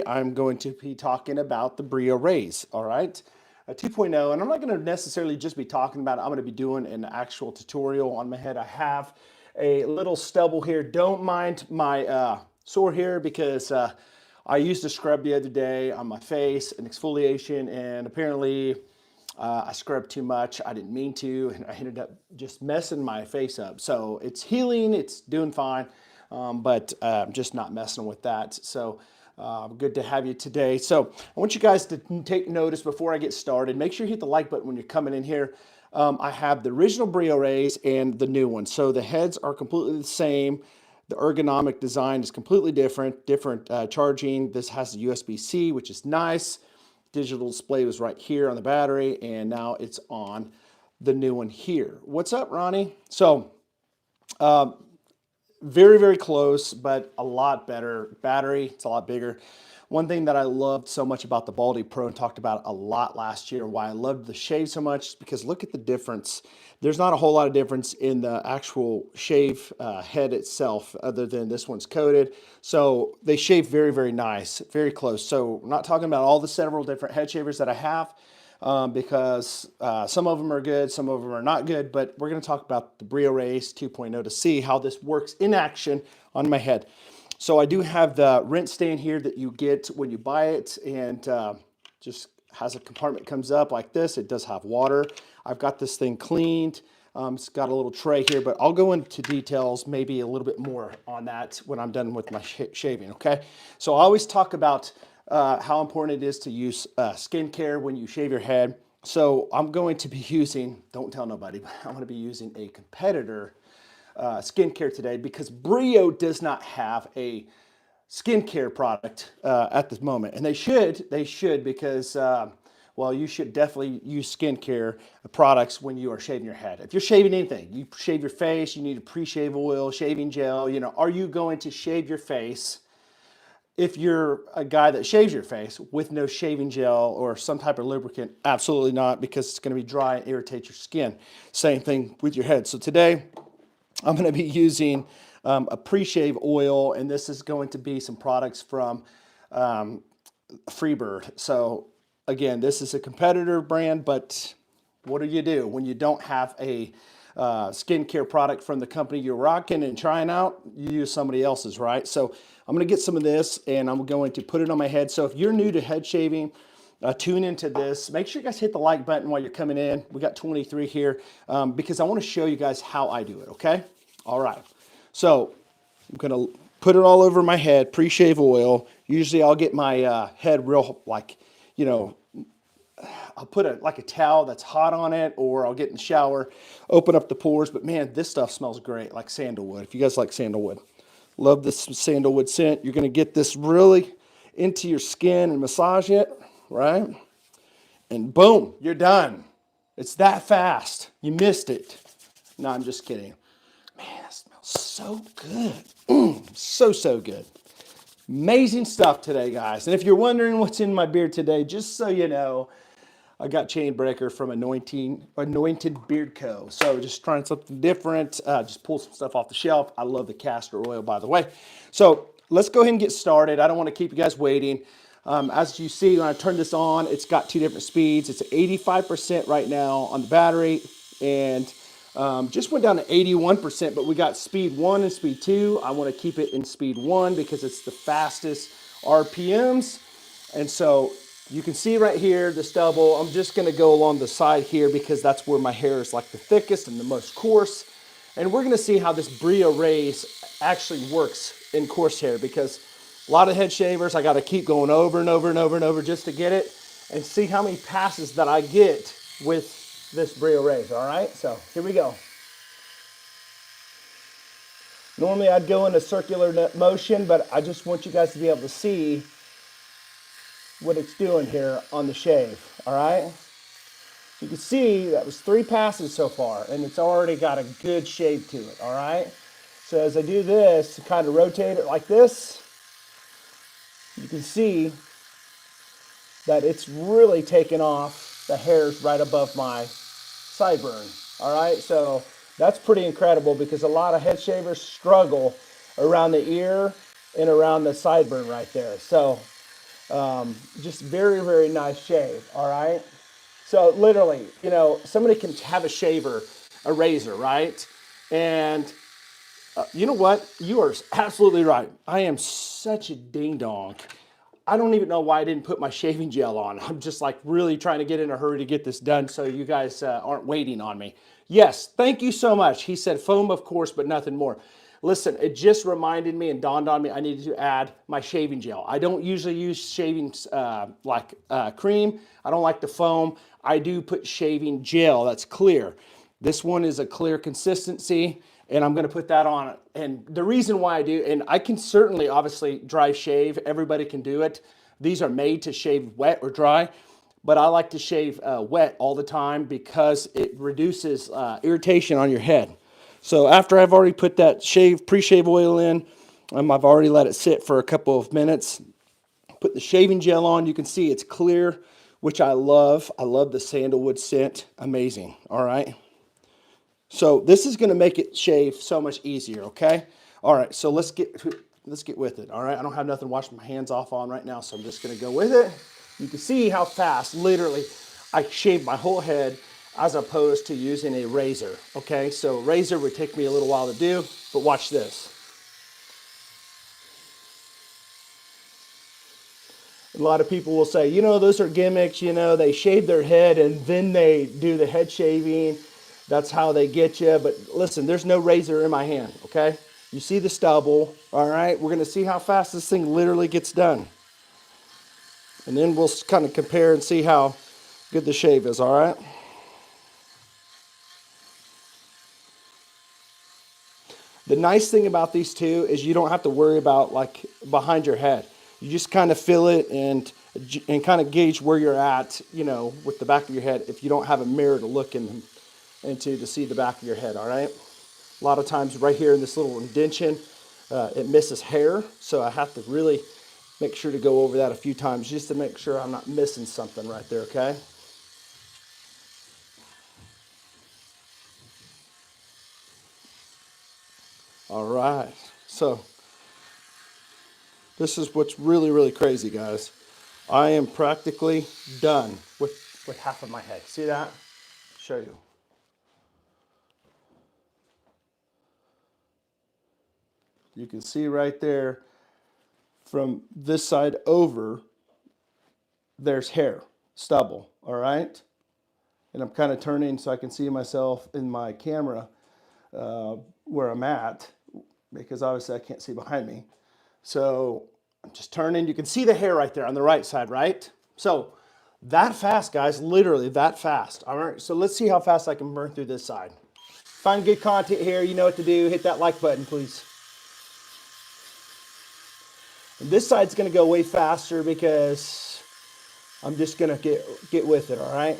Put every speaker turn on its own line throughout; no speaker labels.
I'm going to be talking about the Brio Raze, all right? A 2.0, and I'm not going to necessarily just be talking about it. I'm going to be doing an actual tutorial on my head. I have a little stubble here. Don't mind my sore here because I used a scrub the other day on my face, an exfoliation, and apparently I scrubbed too much. I didn't mean to, and I ended up just messing my face up. So it's healing, it's doing fine, but I'm just not messing with that. So good to have you today. So I want you guys to take notice before I get started. Make sure you hit the like button when you're coming in here. I have the original Brio Raze and the new one. So the heads are completely the same. The ergonomic design is completely different charging. This has a USB-C, which is nice. Digital display was right here on the battery, and now it's on the new one here. What's up, Ronnie? So very, very close, but a lot better battery. It's a lot bigger. One thing that I loved so much about the Baldy Pro and talked about a lot last year, why I loved the shave so much, is because look at the difference. There's not a whole lot of difference in the actual shave head itself other than this one's coated. So they shave very, very nice, very close. So we're not talking about all the several different head shavers that I have because some of them are good, some of them are not good, but we're going to talk about the Brio Raze 2.0 to see how this works in action on my head. So I do have the rinse stand here that you get when you buy it, and just has a compartment comes up like this. It does have water. I've got this thing cleaned. It's got a little tray here, but I'll go into details, maybe a little bit more on that when I'm done with my shaving, okay? So I always talk about how important it is to use skincare when you shave your head. So I'm going to be using, don't tell nobody, but I'm going to be using a competitor skincare today because Brio does not have a skincare product at this moment, and they should because well, you should definitely use skincare products when you are shaving your head. If you're shaving anything, you shave your face, you need a pre-shave oil, shaving gel. You know, are you going to shave your face if you're a guy that shaves your face with no shaving gel or some type of lubricant? Absolutely not, because it's going to be dry and irritate your skin. Same thing with your head. So today I'm going to be using a pre-shave oil, and this is going to be some products from Freebird. So again, this is a competitor brand, but what do when you don't have a skincare product from the company you're rocking and trying out? You use somebody else's, right? So I'm going to get some of this, and I'm going to put it on my head. So if you're new to head shaving, tune into this. Make sure you guys hit the like button while you're coming in. We got 23 here because I want to show you guys how I do it, okay? All right. So I'm going to put it all over my head, pre-shave oil. Usually I'll get my head real, like, you know, I'll put a towel that's hot on it, or I'll get in the shower, open up the pores. But man, this stuff smells great, like sandalwood. If you guys like sandalwood, love this sandalwood scent. You're going to get this really into your skin and massage it, right? And boom, you're done. It's that fast. You missed it. No, I'm just kidding. Man, that smells so good. So good. Amazing stuff today, guys. And if you're wondering what's in my beard today, just so you know, I got Chain Breaker from Anointed Beard Co. So just trying something different. Just pull some stuff off the shelf. I love the castor oil, by the way. So let's go ahead and get started. I don't want to keep you guys waiting. As you see, when I turn this on, it's got two different speeds. It's at 85% right now on the battery, and just went down to 81%, but we got speed 1 and speed 2. I want to keep it in speed 1 because it's the fastest RPMs. And so you can see right here the stubble. I'm just going to go along the side here because that's where my hair is like the thickest and the most coarse. And we're going to see how this Brio Raze actually works in coarse hair, because a lot of head shavers, I got to keep going over and over and over and over just to get it, and see how many passes that I get with this Brio Raze. All right, so here we go. Normally I'd go in a circular motion, but I just want you guys to be able to see what it's doing here on the shave. All right, you can see that was 3 passes so far, and it's already got a good shave to it. All right, so as I do this, kind of rotate it like this, you can see that it's really taken off the hairs right above my sideburn. All right, so that's pretty incredible because a lot of head shavers struggle around the ear and around the sideburn right there. So Just very, very nice shave, all right? So literally, you know, somebody can have a shaver, a razor, right? And you know what? You are absolutely right. I am such a ding dong. I don't even know why I didn't put my shaving gel on. I'm just like really trying to get in a hurry to get this done so you guys aren't waiting on me. Yes, thank you so much. He said foam, of course, but nothing more. Listen, it just reminded me and dawned on me I needed to add my shaving gel. I don't usually use shaving cream. I don't like the foam. I do put shaving gel that's clear. This one is a clear consistency, and I'm going to put that on it. And the reason why I do, and I can certainly obviously dry shave, everybody can do it. These are made to shave wet or dry, but I like to shave wet all the time because it reduces irritation on your head. So after I've already put that pre-shave oil in, I've already let it sit for a couple of minutes. Put the shaving gel on. You can see it's clear, which I love. I love the sandalwood scent. Amazing. All right. So this is going to make it shave so much easier, okay? All right, so let's get with it, all right? I don't have nothing to wash my hands off on right now, so I'm just going to go with it. You can see how fast, literally, I shaved my whole head as opposed to using a razor, okay? So a razor would take me a little while to do, but watch this. A lot of people will say, you know, those are gimmicks, you know, they shave their head and then they do the head shaving. That's how they get you. But listen, there's no razor in my hand, okay? You see the stubble, all right? We're going to see how fast this thing literally gets done. And then we'll kind of compare and see how good the shave is, all right? The nice thing about these two is you don't have to worry about like behind your head. You just kind of feel it and kind of gauge where you're at, you know, with the back of your head if you don't have a mirror to look into to see the back of your head, all right? A lot of times right here in this little indentation, it misses hair, so I have to really make sure to go over that a few times just to make sure I'm not missing something right there, okay? All right, so this is what's really, really crazy, guys. I am practically done with half of my head. See that? Show you. You can see right there from this side over, there's hair, stubble, all right? And I'm kind of turning so I can see myself in my camera where I'm at because obviously I can't see behind me. So I'm just turning. You can see the hair right there on the right side, right? So that fast, guys, literally that fast. All right, so let's see how fast I can burn through this side. Find good content here. You know what to do. Hit that like button, please. And this side's going to go way faster because I'm just going to get with it, all right?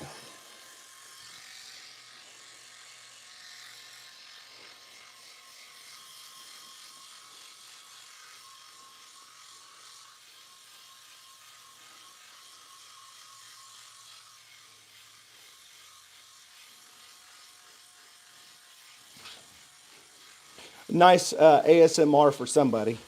Nice ASMR for somebody.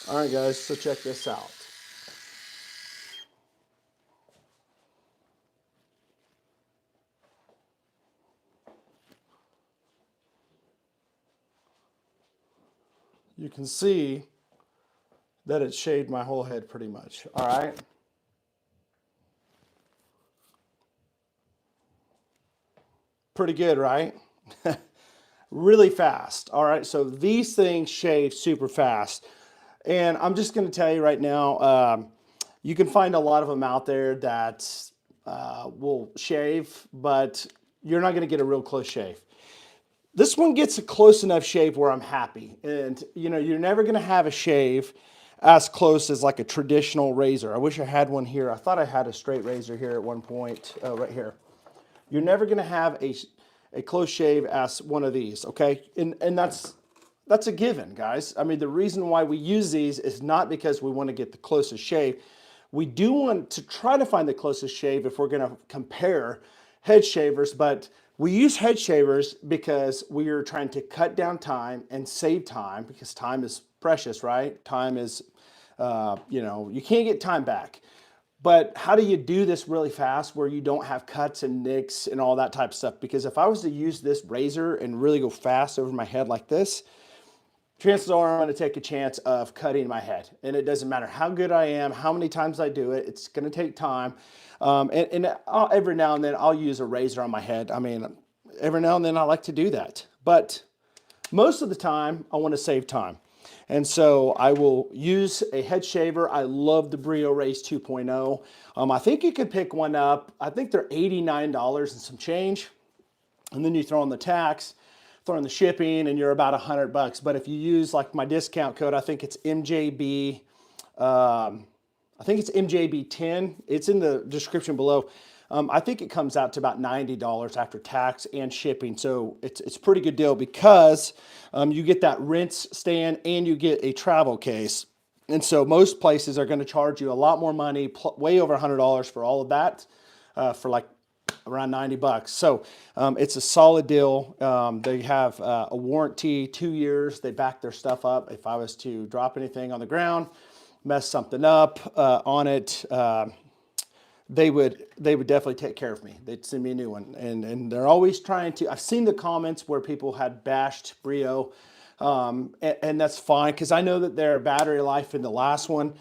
All right, guys, so check this out. You can see that it shaved my whole head pretty much, all right? Pretty good, right? Really fast, all right? So these things shave super fast. And I'm just gonna tell you right now, you can find a lot of them out there that will shave, but you're not gonna get a real close shave. This one gets a close enough shave where I'm happy. And you know, you're never gonna have a shave as close as like a traditional razor. I wish I had one here. I thought I had a straight razor here at one point, right here. You're never gonna have a close shave as one of these, okay? And that's a given, guys. I mean, the reason why we use these is not because we want to get the closest shave. We do want to try to find the closest shave if we're going to compare head shavers, but we use head shavers because we are trying to cut down time and save time because time is precious, right? Time is, you know, you can't get time back. But how do you do this really fast where you don't have cuts and nicks and all that type of stuff? Because if I was to use this razor and really go fast over my head like this, chances are I'm going to take a chance of cutting my head. And it doesn't matter how good I am, how many times I do it, it's going to take time. Every now and then I'll use a razor on my head. I mean, every now and then I like to do that. But most of the time, I want to save time. And so I will use a head shaver. I love the Brio Raze 2.0. I think you could pick one up. I think they're $89 and some change. And then you throw in the tax, throw in the shipping, and you're about $100. But if you use like my discount code, I think it's MJB. I think it's MJB10. It's in the description below. I think it comes out to about $90 after tax and shipping. So it's a pretty good deal because you get that rinse stand and you get a travel case. And so most places are going to charge you a lot more money, way over $100 for all of that, for like around 90 bucks. So it's a solid deal. They have a warranty, 2 years. They back their stuff up. If I was to drop anything on the ground, mess something up on it, they would definitely take care of me. They'd send me a new one. And they're always trying to, I've seen the comments where people had bashed Brio, and that's fine because I know that their battery life in the last one,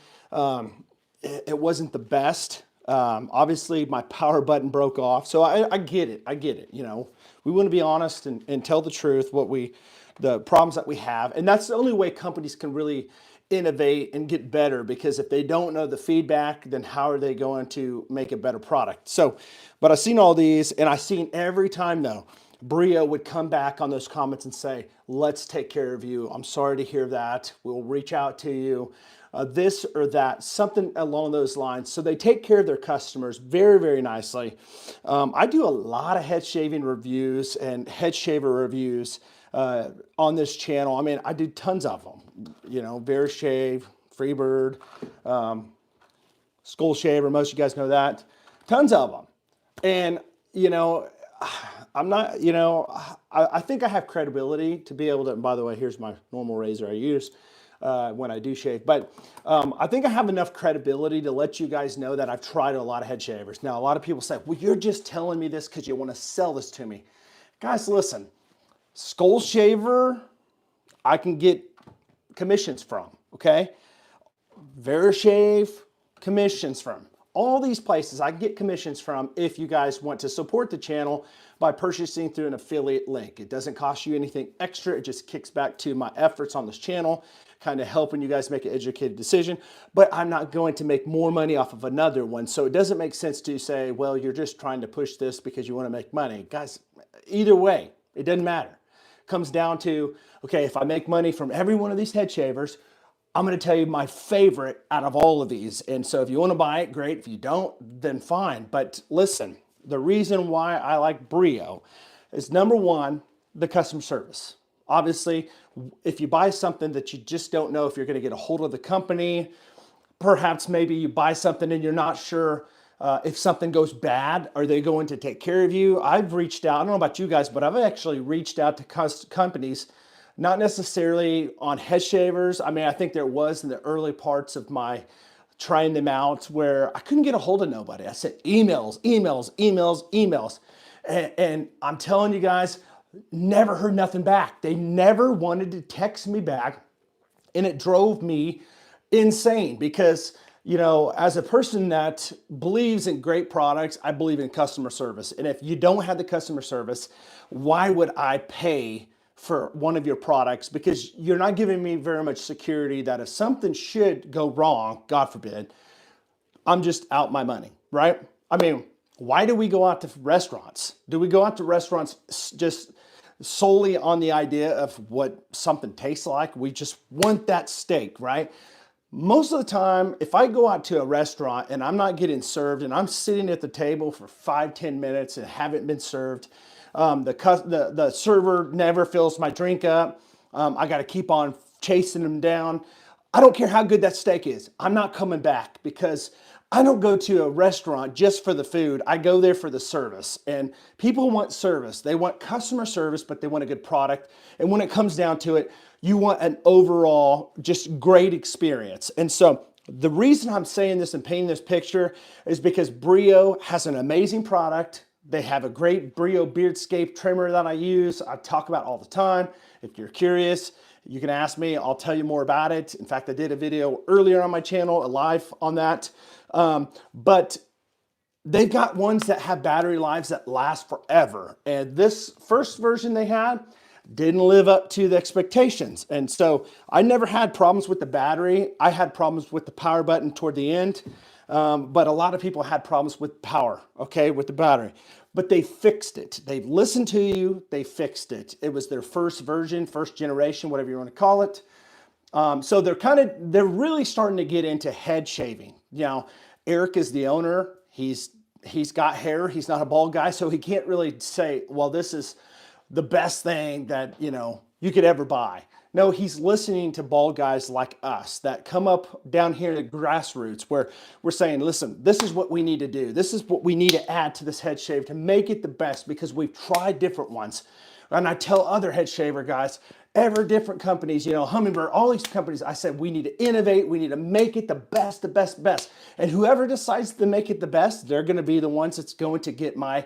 it wasn't the best. Obviously my power button broke off. So I get it. I get it. You know, we want to be honest and tell the truth, the problems that we have. And that's the only way companies can really innovate and get better, because if they don't know the feedback, then how are they going to make a better product? So, but I've seen all these, and I've seen every time though, Brio would come back on those comments and say, let's take care of you. I'm sorry to hear that. We'll reach out to you. This or that, something along those lines. So they take care of their customers very, very nicely. I do a lot of head shaving reviews and head shaver reviews on this channel. I mean, I do tons of them. You know, Bear Shave, Freebird, Skull Shaver. Most of you guys know that. Tons of them. And, you know, I'm not, you know, I think I have credibility to be able to, and by the way, here's my normal razor I use when I do shave. But I think I have enough credibility to let you guys know that I've tried a lot of head shavers. Now, a lot of people say, well, you're just telling me this because you want to sell this to me. Guys, listen, Skull Shaver, I can get commissions from, okay? Verishave, commissions from. All these places I can get commissions from if you guys want to support the channel by purchasing through an affiliate link. It doesn't cost you anything extra. It just kicks back to my efforts on this channel, kind of helping you guys make an educated decision. But I'm not going to make more money off of another one. So it doesn't make sense to say, well, you're just trying to push this because you want to make money. Guys, either way, it doesn't matter. It comes down to, okay, if I make money from every one of these head shavers, I'm going to tell you my favorite out of all of these. And so if you want to buy it, great. If you don't, then fine. But listen, the reason why I like Brio is, number one, the customer service. Obviously, if you buy something that you just don't know if you're going to get a hold of the company, perhaps maybe you buy something and you're not sure if something goes bad, are they going to take care of you? I've reached out, I don't know about you guys, but I've actually reached out to companies, not necessarily on head shavers. I mean, I think there was in the early parts of my trying them out where I couldn't get a hold of nobody. I sent emails, emails, emails, emails. And I'm telling you guys, never heard nothing back. They never wanted to text me back. And it drove me insane because, you know, as a person that believes in great products, I believe in customer service. And if you don't have the customer service, why would I pay for one of your products? Because you're not giving me very much security that if something should go wrong, God forbid, I'm just out my money, right? I mean, why do we go out to restaurants? Do we go out to restaurants just solely on the idea of what something tastes like. We just want that steak, right? Most of the time, if I go out to a restaurant and I'm not getting served and I'm sitting at the table for 5-10 minutes and haven't been served, the server never fills my drink up. I got to keep on chasing them down. I don't care how good that steak is. I'm not coming back because I don't go to a restaurant just for the food. I go there for the service. And people want service. They want customer service, but they want a good product. And when it comes down to it, you want an overall just great experience. And so the reason I'm saying this and painting this picture is because Brio has an amazing product. They have a great Brio Beardscape trimmer that I use. I talk about all the time. If you're curious, you can ask me. I'll tell you more about it. In fact, I did a video earlier on my channel, a live on that. But they've got ones that have battery lives that last forever. And this first version they had didn't live up to the expectations. And so I never had problems with the battery. I had problems with the power button toward the end. But a lot of people had problems with power, okay, with the battery. But they fixed it. They've listened to you. They fixed it. It was their first version, first generation, whatever you want to call it. So they're really starting to get into head shaving. You know, Eric is the owner. He's got hair. He's not a bald guy, so he can't really say, well, this is the best thing that, you know, you could ever buy. No, he's listening to bald guys like us that come up down here to grassroots where we're saying, listen, this is what we need to do. This is what we need to add to this head shave to make it the best because we've tried different ones. And I tell other head shaver guys, ever different companies, you know, Hummingbird, all these companies, I said, we need to innovate. We need to make it the best, the best, best. And whoever decides to make it the best, they're going to be the ones that's going to get my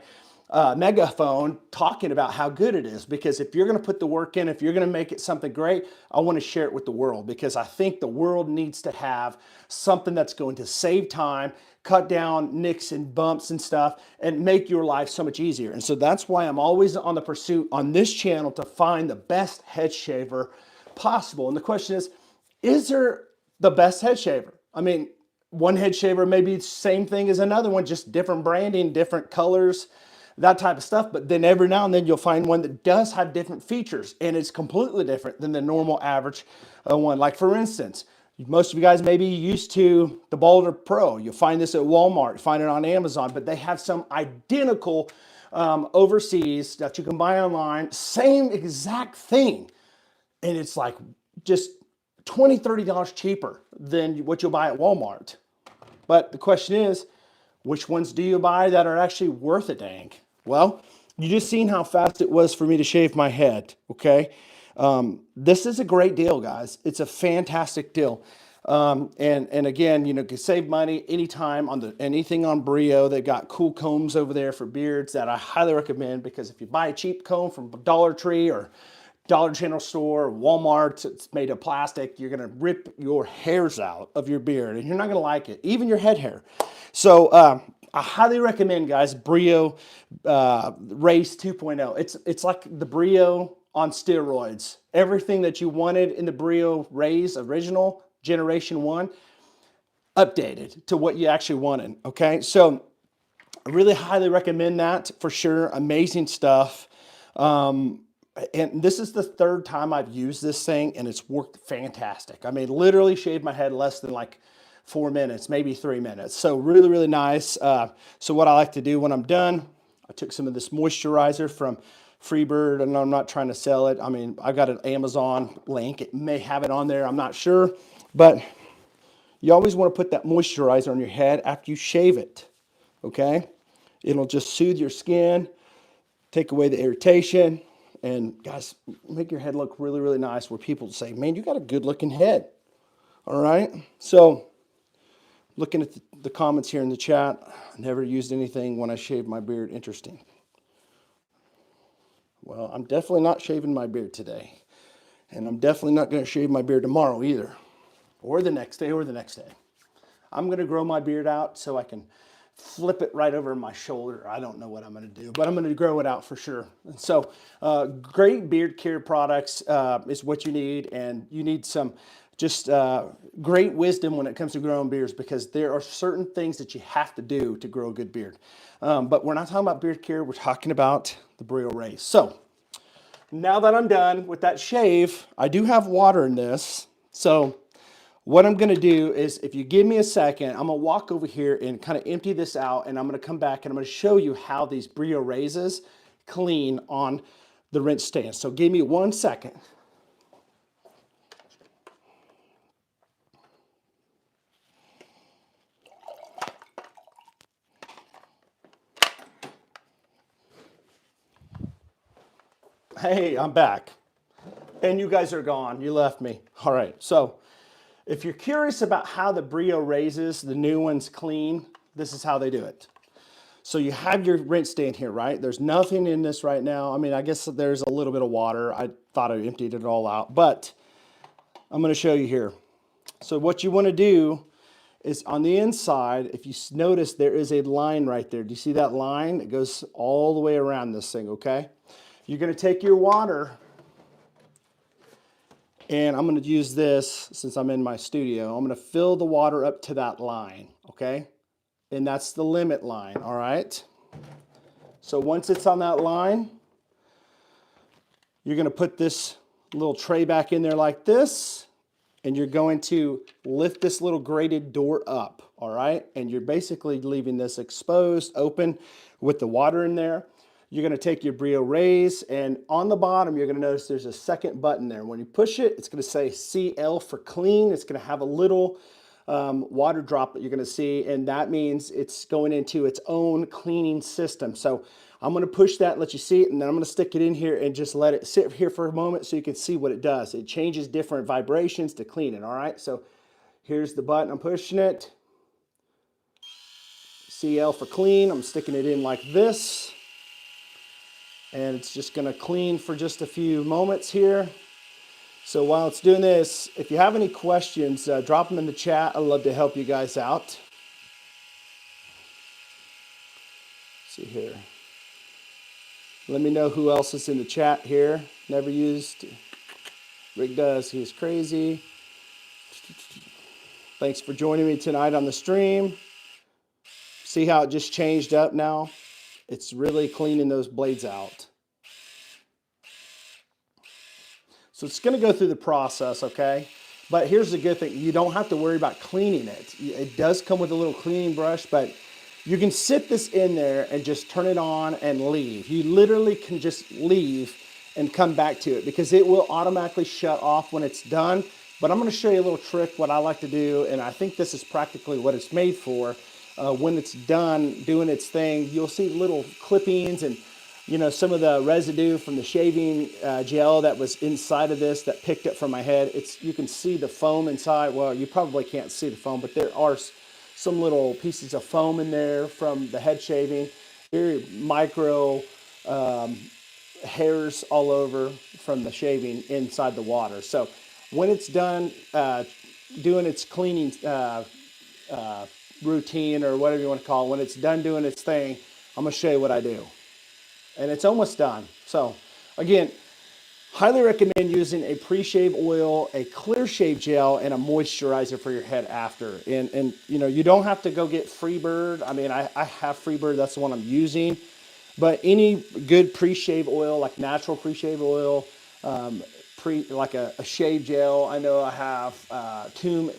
megaphone talking about how good it is. Because if you're going to put the work in, if you're going to make it something great, I want to share it with the world because I think the world needs to have something that's going to save time, cut down nicks and bumps and stuff, and make your life so much easier. And so that's why I'm always on the pursuit on this channel to find the best head shaver possible. And the question is there the best head shaver? I mean, one head shaver may be the same thing as another one, just different branding, different colors, that type of stuff. But then every now and then you'll find one that does have different features and it's completely different than the normal average one. Like for instance, most of you guys may be used to the Boulder Pro. You'll find this at Walmart, find it on Amazon, but they have some identical overseas that you can buy online, same exact thing. And it's like just $20, $30 cheaper than what you'll buy at Walmart. But the question is, which ones do you buy that are actually worth a dang? Well, you just seen how fast it was for me to shave my head, okay? This is a great deal, guys. It's a fantastic deal. And again, you know, you can save money anytime on anything on Brio. They've got cool combs over there for beards that I highly recommend because if you buy a cheap comb from Dollar Tree or Dollar General store, Walmart, it's made of plastic, you're gonna rip your hairs out of your beard and you're not gonna like it, even your head hair. So I highly recommend, guys, Brio Raze 2.0. It's like the Brio on steroids. Everything that you wanted in the Brio Raze original generation 1, updated to what you actually wanted, okay? So I really highly recommend that for sure. Amazing stuff. And this is the third time I've used this thing and it's worked fantastic. I mean, literally shaved my head less than like 4 minutes, maybe 3 minutes. So really, really nice. So what I like to do when I'm done, I took some of this moisturizer from Freebird, and I'm not trying to sell it. I mean, I've got an Amazon link. It may have it on there. I'm not sure. But you always want to put that moisturizer on your head after you shave it, okay? It'll just soothe your skin, take away the irritation, and guys, make your head look really, really nice where people say, man, you got a good looking head, all right? So looking at the comments here in the chat, I never used anything when I shaved my beard. Interesting. Well, I'm definitely not shaving my beard today. And I'm definitely not going to shave my beard tomorrow either. Or the next day or the next day. I'm going to grow my beard out so I can flip it right over my shoulder. I don't know what I'm going to do, but I'm going to grow it out for sure. And so great beard care products is what you need. And you need some just great wisdom when it comes to growing beards because there are certain things that you have to do to grow a good beard. But we're not talking about beard care. We're talking about the Brio Raze. So now that I'm done with that shave, I do have water in this. So what I'm gonna do is, if you give me a second, I'm gonna walk over here and kind of empty this out, and I'm gonna come back and I'm gonna show you how these Brio Razes clean on the rinse stand. So give me 1 second. Hey, I'm back. And you guys are gone. You left me. All right. So if you're curious about how the Brio Razes, the new ones, clean, this is how they do it. So you have your rinse stand here, right? There's nothing in this right now. I mean, I guess there's a little bit of water. I thought I emptied it all out, but I'm going to show you here. So what you want to do is, on the inside, if you notice, there is a line right there. Do you see that line? It goes all the way around this thing, okay? You're going to take your water, and I'm going to use this since I'm in my studio. I'm going to fill the water up to that line, okay? And that's the limit line, all right? So once it's on that line, you're going to put this little tray back in there like this, and you're going to lift this little grated door up, all right? And you're basically leaving this exposed, open, with the water in there. You're gonna take your Brio Raze, and on the bottom, you're gonna notice there's a second button there. When you push it, it's gonna say CL for clean. It's gonna have a little water drop that you're gonna see, and that means it's going into its own cleaning system. So I'm gonna push that, let you see it, and then I'm gonna stick it in here and just let it sit here for a moment so you can see what it does. It changes different vibrations to clean it, all right? So here's the button, I'm pushing it. CL for clean, I'm sticking it in like this. And it's just gonna clean for just a few moments here. So while it's doing this, if you have any questions, drop them in the chat. I'd love to help you guys out. Let's see here. Let me know who else is in the chat here. Never used. Rick does, he's crazy. Thanks for joining me tonight on the stream. See how it just changed up now? It's really cleaning those blades out. So it's going to go through the process, okay? But here's the good thing. You don't have to worry about cleaning it. It does come with a little cleaning brush, but you can sit this in there and just turn it on and leave. You literally can just leave and come back to it because it will automatically shut off when it's done. But I'm going to show you a little trick, what I like to do, and I think this is practically what it's made for. When it's done doing its thing, you'll see little clippings and some of the residue from the shaving gel that was inside of this that picked up from my head. You can see the foam inside. Well, you probably can't see the foam, but there are some little pieces of foam in there from the head shaving. Very micro hairs all over from the shaving inside the water. So when it's done doing its cleaning routine, or whatever you want to call it, when it's done doing its thing, I'm going to show you what I do. And it's almost done. So again, highly recommend using a pre-shave oil, a clear shave gel, and a moisturizer for your head after. And you don't have to go get Freebird. I mean, I have Freebird, that's the one I'm using. But any good pre-shave oil, like natural pre-shave oil, like a shave gel. I know I have Tomb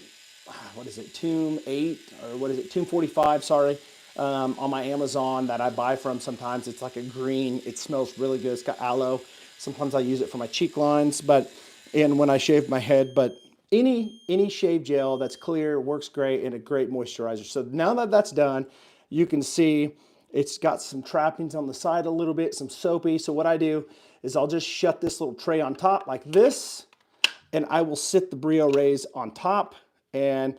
8, or what is it, Tomb 45, sorry. On my Amazon that I buy from sometimes. It's like a green, it smells really good. It's got aloe. Sometimes I use it for my cheek lines, and when I shave my head, but any shave gel that's clear works great, and a great moisturizer. So now that that's done, you can see it's got some trappings on the side a little bit, some soapy. So what I do is I'll just shut this little tray on top like this, and I will sit the Brio Raze on top, and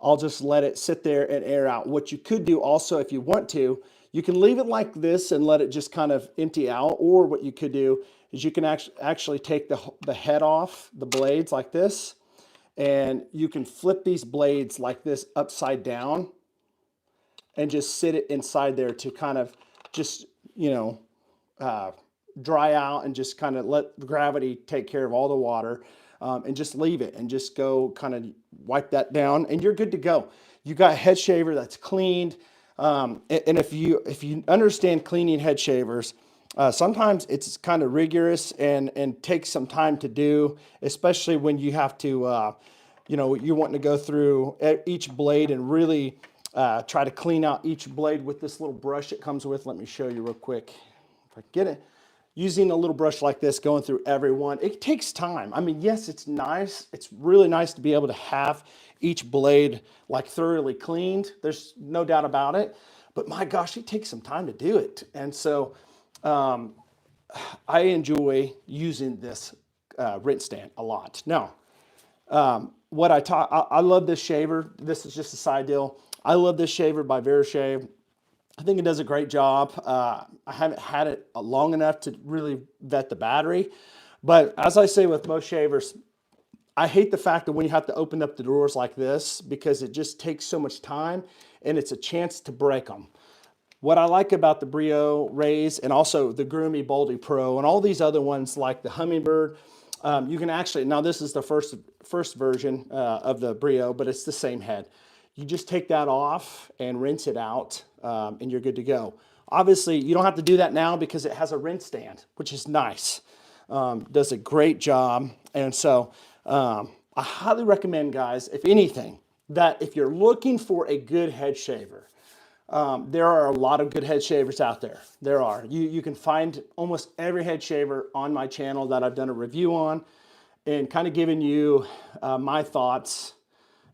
I'll just let it sit there and air out. What you could do also, if you want to, you can leave it like this and let it just kind of empty out. Or what you could do is you can actually take the head off the blades like this, and you can flip these blades like this upside down and just sit it inside there to kind of just, dry out and just kind of let gravity take care of all the water. And just leave it and just go kind of wipe that down, and you're good to go. You got a head shaver that's cleaned. And if you understand cleaning head shavers, Sometimes it's kind of rigorous and takes some time to do, especially when you have to, you're wanting to go through each blade and really try to clean out each blade with this little brush it comes with. Let me show you real quick. If I get it. Using a little brush like this, going through every one, it takes time. I mean, yes, it's nice. It's really nice to be able to have each blade like thoroughly cleaned. There's no doubt about it. But my gosh, it takes some time to do it. And so I enjoy using this rinse stand a lot. Now, what I love this shaver. This is just a side deal. I love this shaver by Brio Raze. I think it does a great job. I haven't had it long enough to really vet the battery. But as I say with most shavers, I hate the fact that when you have to open up the drawers like this because it just takes so much time and it's a chance to break them. What I like about the Brio Raze and also the Grooming Boldy Pro and all these other ones like the Hummingbird, you can actually, now this is the first version of the Brio, but it's the same head. You just take that off and rinse it out and you're good to go. Obviously, you don't have to do that now because it has a rinse stand, which is nice. Does a great job. And so I highly recommend, guys, if anything, that if you're looking for a good head shaver, there are a lot of good head shavers out there. There are. You can find almost every head shaver on my channel that I've done a review on and kind of giving you my thoughts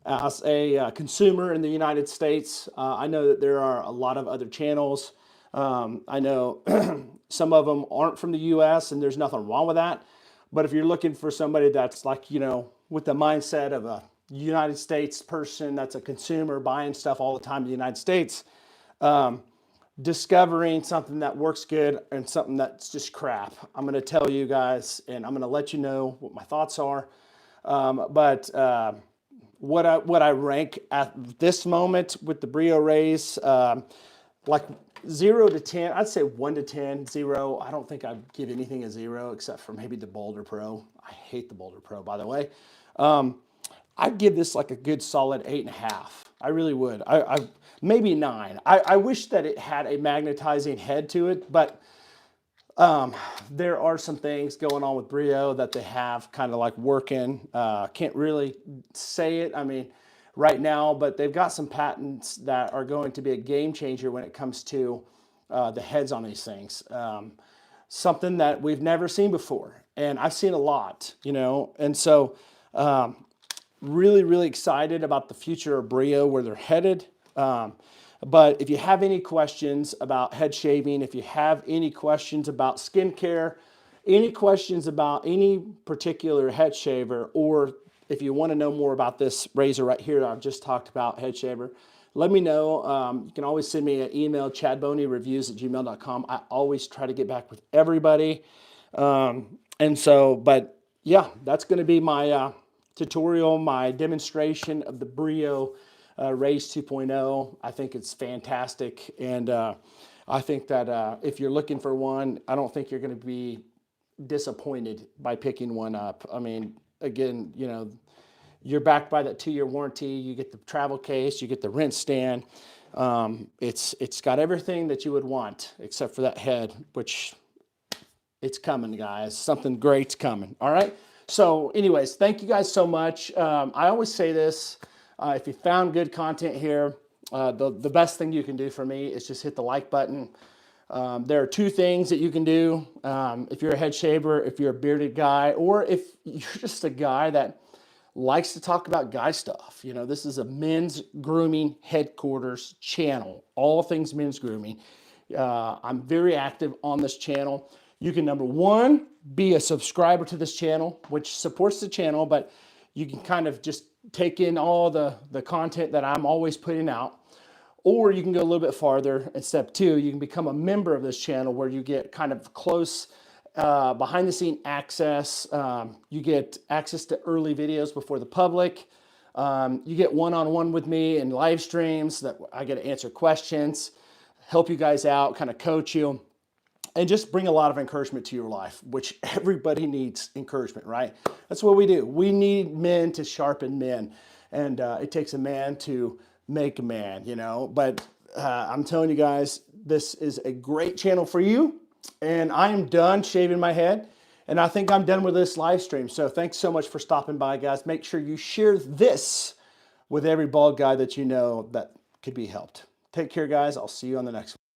as a consumer in the United States. I know that there are a lot of other channels. I know some of them aren't from the US and there's nothing wrong with that. But if you're looking for somebody that's like, with the mindset of a United States person that's a consumer buying stuff all the time in the United States, discovering something that works good and something that's just crap. I'm going to tell you guys, and I'm going to let you know what my thoughts are. What I rank at this moment with the Brio Raze, like 0 to 10, I'd say 1 to 10, 0. I don't think I'd give anything a 0 except for maybe the Boulder Pro. I hate the Boulder Pro, by the way. I'd give this like a good solid 8.5. I really would. I maybe 9. I wish that it had a magnetizing head to it, but there are some things going on with Brio that they have kind of like working. Can't really say it, I mean, right now, but they've got some patents that are going to be a game changer when it comes to the heads on these things. Something that we've never seen before. And I've seen a lot, and so really, really excited about the future of Brio, where they're headed. But if you have any questions about head shaving, if you have any questions about skincare, any questions about any particular head shaver, or if you want to know more about this razor right here that I've just talked about, head shaver, let me know. You can always send me an email, chadboney.reviews@gmail.com. I always try to get back with everybody. But yeah, that's going to be my tutorial, my demonstration of the Brio Raze 2.0. I think it's fantastic. And I think that if you're looking for one, I don't think you're going to be disappointed by picking one up. I mean, again, you're backed by that 2-year warranty. You get the travel case, you get the rinse stand. It's got everything that you would want except for that head, which it's coming, guys. Something great's coming. All right. So anyways, thank you guys so much. I always say this, if you found good content here, the best thing you can do for me is just hit the like button. There are 2 things that you can do. If you're a head shaver, if you're a bearded guy, or if you're just a guy that likes to talk about guy stuff. This is a men's grooming headquarters channel, all things men's grooming. I'm very active on this channel. You can, number 1, be a subscriber to this channel, which supports the channel, but you can kind of just take in all the content that I'm always putting out. Or you can go a little bit farther. And step 2, you can become a member of this channel where you get kind of close behind the scene access. You get access to early videos before the public. You get one-on-one with me in live streams that I get to answer questions, help you guys out, kind of coach you, and just bring a lot of encouragement to your life, which everybody needs encouragement, right? That's what we do. We need men to sharpen men. And it takes a man to make a man, But I'm telling you guys, this is a great channel for you. And I am done shaving my head. And I think I'm done with this live stream. So thanks so much for stopping by, guys. Make sure you share this with every bald guy that you know that could be helped. Take care, guys. I'll see you on the next one.